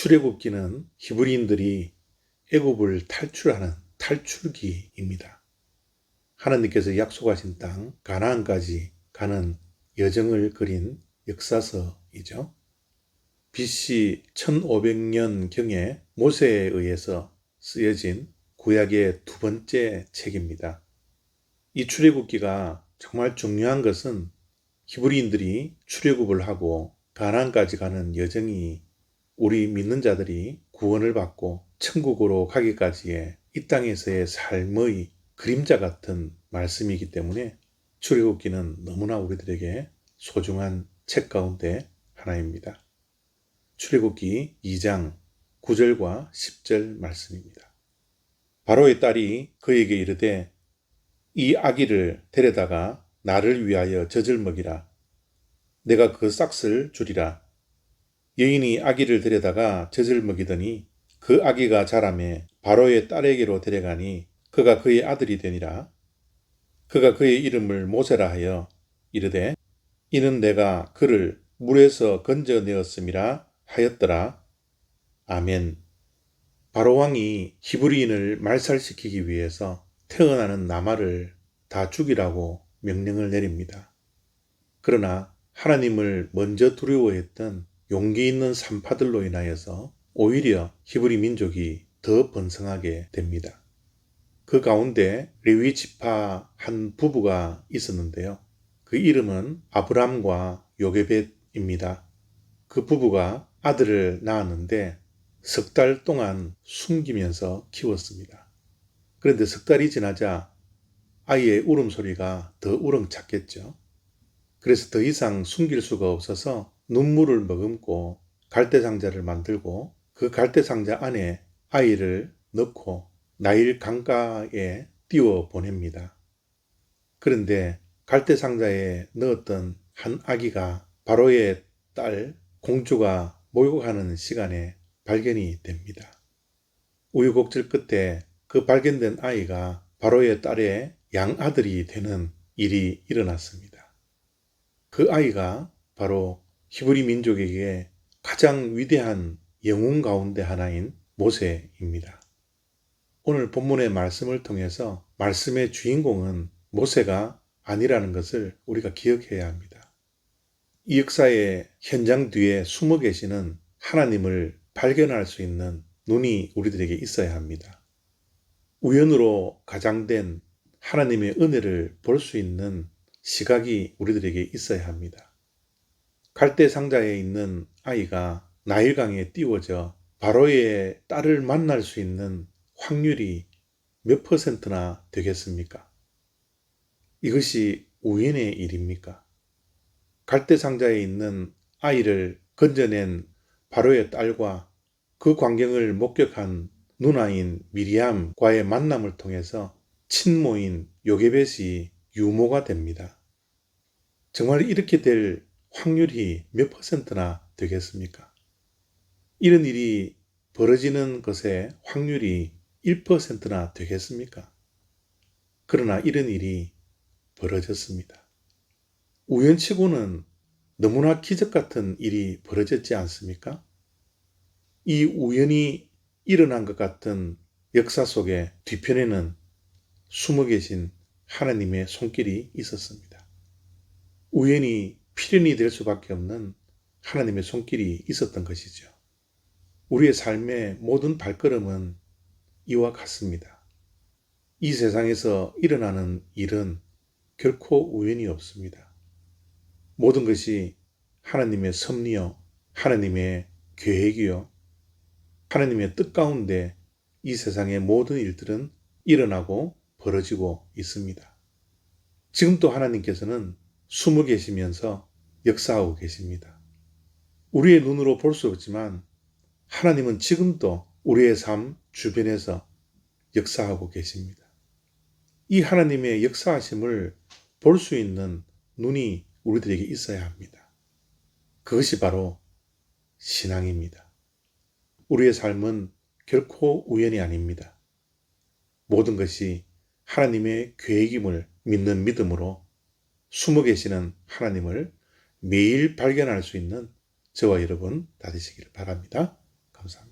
출애굽기는 히브리인들이 애굽을 탈출하는 탈출기입니다. 하나님께서 약속하신 땅 가나안까지 가는 여정을 그린 역사서이죠. BC 1500년경에 모세에 의해서 쓰여진 구약의 두 번째 책입니다. 이 출애굽기가 정말 중요한 것은 히브리인들이 출애굽을 하고 가나안까지 가는 여정이 우리 믿는 자들이 구원을 받고 천국으로 가기까지의 이 땅에서의 삶의 그림자 같은 말씀이기 때문에 출애굽기는 너무나 우리들에게 소중한 책 가운데 하나입니다. 출애굽기 2장 9절과 10절 말씀입니다. 바로의 딸이 그에게 이르되 이 아기를 데려다가 나를 위하여 젖을 먹이라. 내가 그 싹을 주리라. 여인이 아기를 데려다가 젖을 먹이더니 그 아기가 자라매 바로의 딸에게로 데려가니 그가 그의 아들이 되니라. 그가 그의 이름을 모세라 하여 이르되 이는 내가 그를 물에서 건져내었음이라 하였더라. 아멘. 바로왕이 히브리인을 말살시키기 위해서 태어나는 나마를 다 죽이라고 명령을 내립니다. 그러나 하나님을 먼저 두려워했던 용기 있는 산파들로 인하여서 오히려 히브리 민족이 더 번성하게 됩니다. 그 가운데 레위 지파 한 부부가 있었는데요. 그 이름은 아브람과 요게벳입니다. 그 부부가 아들을 낳았는데 석 달 동안 숨기면서 키웠습니다. 그런데 석 달이 지나자 아이의 울음소리가 더 우렁찼겠죠. 그래서 더 이상 숨길 수가 없어서 눈물을 머금고 갈대상자를 만들고 그 갈대상자 안에 아이를 넣고 나일 강가에 띄워 보냅니다. 그런데 갈대상자에 넣었던 한 아기가 바로의 딸 공주가 목욕하는 시간에 발견이 됩니다. 우여곡절 끝에 그 발견된 아이가 바로의 딸의 양아들이 되는 일이 일어났습니다. 그 아이가 바로 히브리 민족에게 가장 위대한 영웅 가운데 하나인 모세입니다. 오늘 본문의 말씀을 통해서 말씀의 주인공은 모세가 아니라는 것을 우리가 기억해야 합니다. 이 역사의 현장 뒤에 숨어 계시는 하나님을 발견할 수 있는 눈이 우리들에게 있어야 합니다. 우연으로 가장된 하나님의 은혜를 볼 수 있는 시각이 우리들에게 있어야 합니다. 갈대 상자에 있는 아이가 나일강에 띄워져 바로의 딸을 만날 수 있는 확률이 몇 %나 되겠습니까? 이것이 우연의 일입니까? 갈대 상자에 있는 아이를 건져낸 바로의 딸과 그 광경을 목격한 누나인 미리암과의 만남을 통해서 친모인 요게벳이 유모가 됩니다. 정말 이렇게 될 확률이 몇 %나 되겠습니까? 이런 일이 벌어지는 것의 확률이 1%나 되겠습니까? 그러나 이런 일이 벌어졌습니다. 우연치고는 너무나 기적 같은 일이 벌어졌지 않습니까? 이 우연히 일어난 것 같은 역사 속에 뒤편에는 숨어 계신 하나님의 손길이 있었습니다. 우연히 필연이 될 수밖에 없는 하나님의 손길이 있었던 것이죠. 우리의 삶의 모든 발걸음은 이와 같습니다. 이 세상에서 일어나는 일은 결코 우연이 없습니다. 모든 것이 하나님의 섭리요, 하나님의 계획이요, 하나님의 뜻 가운데 이 세상의 모든 일들은 일어나고 벌어지고 있습니다. 지금도 하나님께서는 숨어 계시면서 역사하고 계십니다. 우리의 눈으로 볼 수 없지만 하나님은 지금도 우리의 삶 주변에서 역사하고 계십니다. 이 하나님의 역사하심을 볼 수 있는 눈이 우리들에게 있어야 합니다. 그것이 바로 신앙입니다. 우리의 삶은 결코 우연이 아닙니다. 모든 것이 하나님의 계획임을 믿는 믿음으로 숨어 계시는 하나님을 매일 발견할 수 있는 저와 여러분 다 되시기를 바랍니다. 감사합니다.